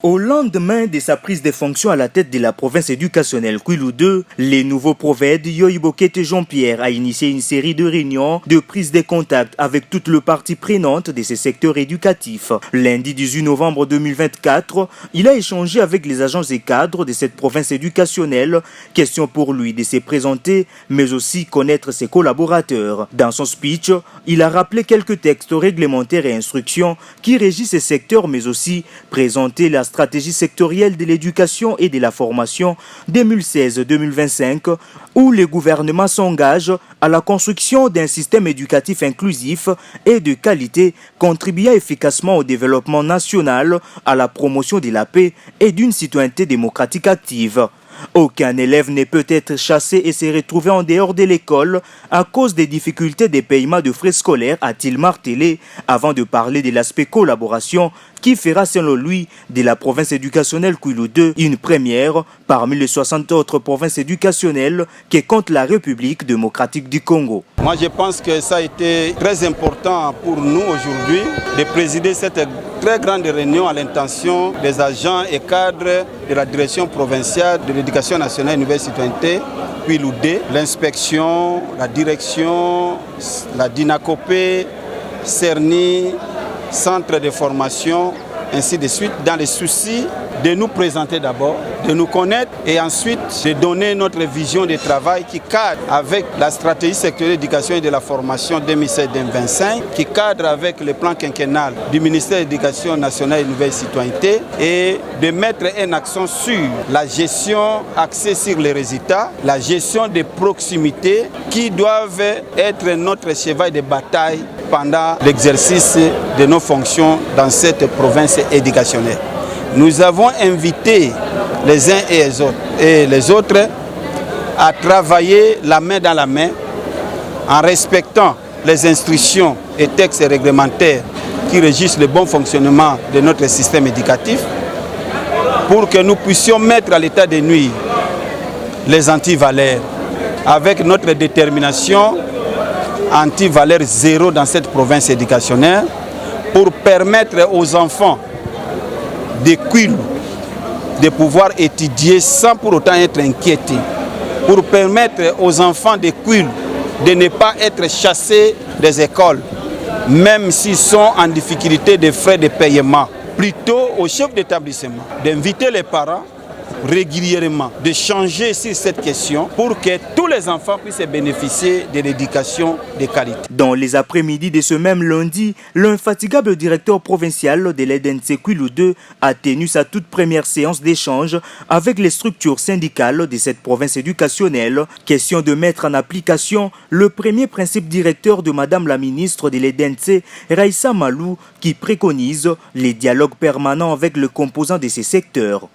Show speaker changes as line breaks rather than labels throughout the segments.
Au lendemain de sa prise de fonction à la tête de la province éducationnelle Kwilu II, le nouveau prophète Yoïbokete Jean-Pierre a initié une série de réunions de prise de contact avec toutes les parties prenantes de ce secteur éducatif. Lundi 18 novembre 2024, il a échangé avec les agents et cadres de cette province éducationnelle, question pour lui de se présenter, mais aussi connaître ses collaborateurs. Dans son speech, il a rappelé quelques textes réglementaires et instructions qui régissent ce secteur, mais aussi présenté la stratégie sectorielle de l'éducation et de la formation 2016-2025 où le gouvernement s'engage à la construction d'un système éducatif inclusif et de qualité contribuant efficacement au développement national, à la promotion de la paix et d'une citoyenneté démocratique active. Aucun élève ne peut être chassé et se retrouver en dehors de l'école à cause des difficultés de paiement de frais scolaires, a-t-il martelé, avant de parler de l'aspect collaboration qui fera selon lui de la province éducationnelle Kwilu II une première parmi les 60 autres provinces éducationnelles que compte la République démocratique du Congo.
Moi je pense que ça a été très important pour nous aujourd'hui de présider cette très grande réunion à l'intention des agents et cadres de la direction provinciale de l'éducation nationale et nouvelle citoyenneté, Kwilu II, l'inspection, la direction, la DINACOPE, CERNI, centre de formation, ainsi de suite, dans les soucis de nous présenter d'abord, de nous connaître et ensuite de donner notre vision de travail qui cadre avec la stratégie sectorielle d'éducation et de la formation 2016-2025, qui cadre avec le plan quinquennal du ministère de l'Éducation nationale et nouvelle citoyenneté et de mettre un accent sur la gestion axée sur les résultats, la gestion des proximités qui doivent être notre cheval de bataille pendant l'exercice de nos fonctions dans cette province éducationnelle. Nous avons invité les uns et les autres à travailler la main dans la main en respectant les instructions et textes réglementaires qui régissent le bon fonctionnement de notre système éducatif pour que nous puissions mettre à l'état de nuire les antivaleurs avec notre détermination anti-valeur zéro dans cette province éducationnelle pour permettre aux enfants de Kwilu de pouvoir étudier sans pour autant être inquiétés, pour permettre aux enfants de Kwilu de ne pas être chassés des écoles, même s'ils sont en difficulté de frais de paiement. Plutôt au chef d'établissement d'inviter les parents régulièrement, de changer sur cette question pour que tous les enfants puissent bénéficier de l'éducation de qualité.
Dans les après-midi de ce même lundi, l'infatigable directeur provincial de l'EDNC Kwilu II a tenu sa toute première séance d'échange avec les structures syndicales de cette province éducationnelle. Question de mettre en application le premier principe directeur de Madame la ministre de l'EDNC, Raissa Malou, qui préconise les dialogues permanents avec les composants de ces secteurs.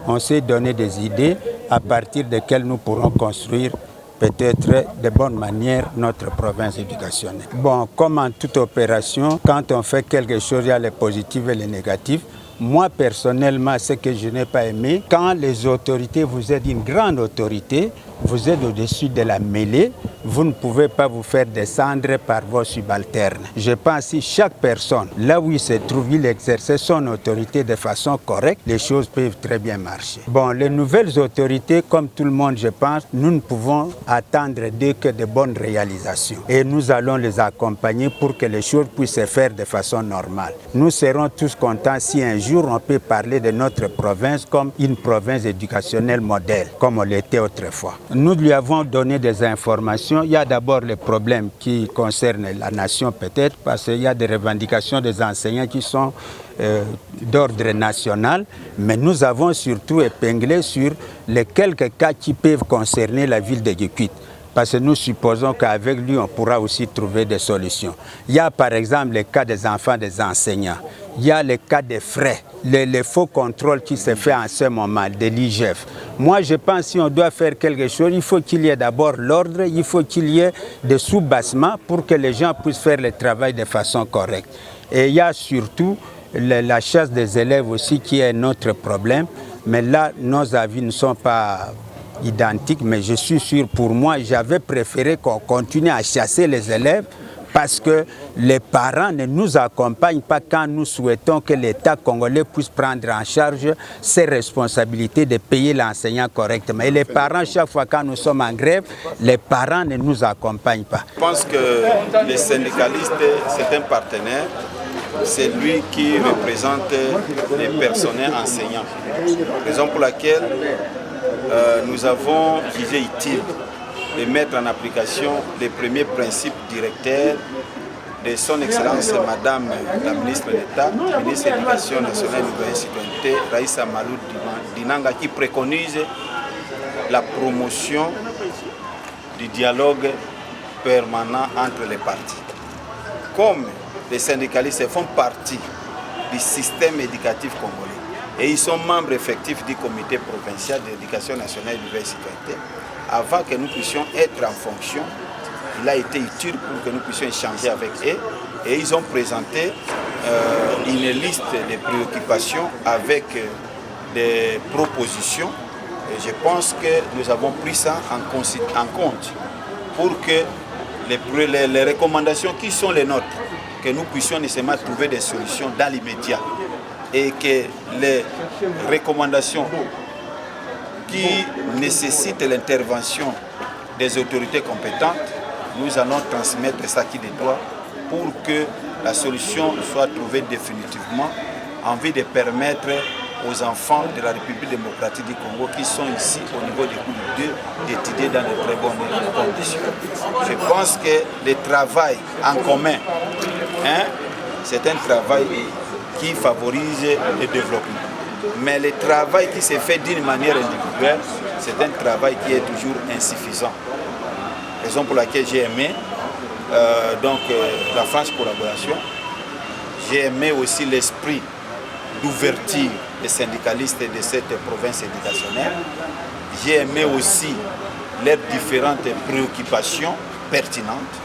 On s'est donné des idées à partir desquelles nous pourrons construire peut-être de bonne manière notre province éducationnelle. Bon, comme en toute opération, quand on fait quelque chose, il y a les positifs et les négatifs. Moi, personnellement, ce que je n'ai pas aimé, quand les autorités, vous êtes une grande autorité, vous êtes au-dessus de la mêlée, vous ne pouvez pas vous faire descendre par vos subalternes. Je pense que chaque personne, là où il se trouve, il exerce son autorité de façon correcte, les choses peuvent très bien marcher. Bon, les nouvelles autorités, comme tout le monde, je pense, nous ne pouvons attendre d'eux que de bonnes réalisations. Et nous allons les accompagner pour que les choses puissent se faire de façon normale. Nous serons tous contents si un jour on peut parler de notre province comme une province éducationnelle modèle, comme on l'était autrefois. Nous lui avons donné des informations. Il y a d'abord les problèmes qui concernent la nation peut-être, parce qu'il y a des revendications des enseignants qui sont d'ordre national, mais nous avons surtout épinglé sur les quelques cas qui peuvent concerner la ville de Guikuit. Parce que nous supposons qu'avec lui, on pourra aussi trouver des solutions. Il y a par exemple le cas des enfants des enseignants. Il y a le cas des frais, les faux contrôles qui se fait en ce moment, de l'IGF. Moi, je pense que si on doit faire quelque chose, il faut qu'il y ait d'abord l'ordre, il faut qu'il y ait des sous-bassements pour que les gens puissent faire le travail de façon correcte. Et il y a surtout la chasse des élèves aussi qui est notre problème. Mais là, nos avis ne sont pas identiques, mais je suis sûr, pour moi, j'avais préféré qu'on continue à chasser les élèves parce que les parents ne nous accompagnent pas quand nous souhaitons que l'État congolais puisse prendre en charge ses responsabilités de payer l'enseignant correctement. Et les parents, chaque fois quand nous sommes en grève, les parents ne nous accompagnent pas.
Je pense que les syndicalistes, c'est un partenaire, c'est lui qui représente les personnels enseignants. Raison pour laquelle nous avons jugé utile de mettre en application les premiers principes directeurs de son Excellence Madame la ministre d'État, ministre de l'Éducation nationale et de la citoyenneté, Raissa Malou Dinanga, qui préconise la promotion du dialogue permanent entre les partis. Comme les syndicalistes font partie du système éducatif congolais et ils sont membres effectifs du comité provincial de l'éducation nationale et de la citoyenneté, avant que nous puissions être en fonction, il a été utile pour que nous puissions échanger avec eux et ils ont présenté une liste de préoccupations avec des propositions et je pense que nous avons pris ça en compte pour que les recommandations qui sont les nôtres, que nous puissions nécessairement trouver des solutions dans l'immédiat et que les recommandations qui nécessitent l'intervention des autorités compétentes, nous allons transmettre ça qui de droit pour que la solution soit trouvée définitivement en vue de permettre aux enfants de la République démocratique du Congo qui sont ici au niveau des cours 2 d'étudier dans de très bonnes conditions. Je pense que le travail en commun, c'est un travail qui favorise le développement. Mais le travail qui se fait d'une manière individuelle, c'est un travail qui est toujours insuffisant. Raison pour laquelle j'ai aimé la franche collaboration. J'ai aimé aussi l'esprit d'ouverture des syndicalistes de cette province éducationnelle. J'ai aimé aussi leurs différentes préoccupations pertinentes.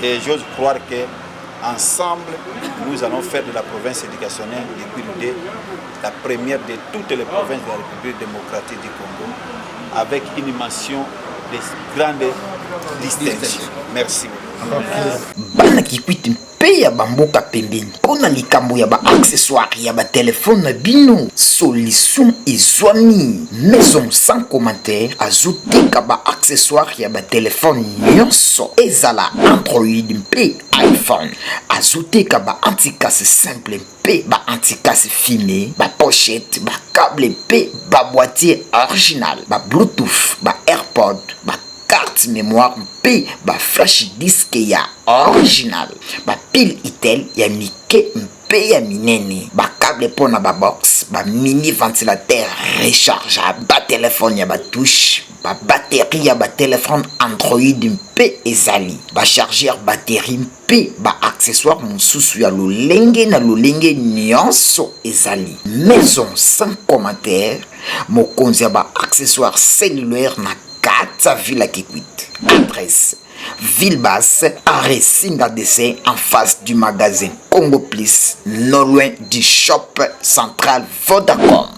Et j'ose croire qu'ensemble, nous allons faire de la province éducationnelle de Kwilu la première de toutes les provinces de la République démocratique du Congo, avec une mention de grande distinction. Merci.
Bana Kikwit mpe ya bamboka pembeni mpona likambo ya ba-accessoire ya ba-telefone na bino solution ezwami maison sans commentaire azoteka ba-accessoire ya ba-telefone nyonso ezala Android mpe iPhone azoteka ba-anticasse simple mpe ba-anticasse fumé ba-pochette ba-câble mpe ba-boîtier original ba-bluetooth ba-airpod carte mémoire mpe ba flash disk ya original ba pile itel ya mike mpe ya minene ba câble pona ba box ba mini ventilateur rechargeable ba téléphone ya ba touche ba batterie ya ba téléphone Android mpe ezali ba chargeur batterie mpe ba accessoire mosusu ya lolenge na lolenge nyonso ezali maison sans commentaire mokonzi ya ba accessoire cellulaire na Kata Villa Kikwit. Adresse Ville Basse, arrêt Singa DC en face du magasin Congo Plus, non loin du shop central Vodacom.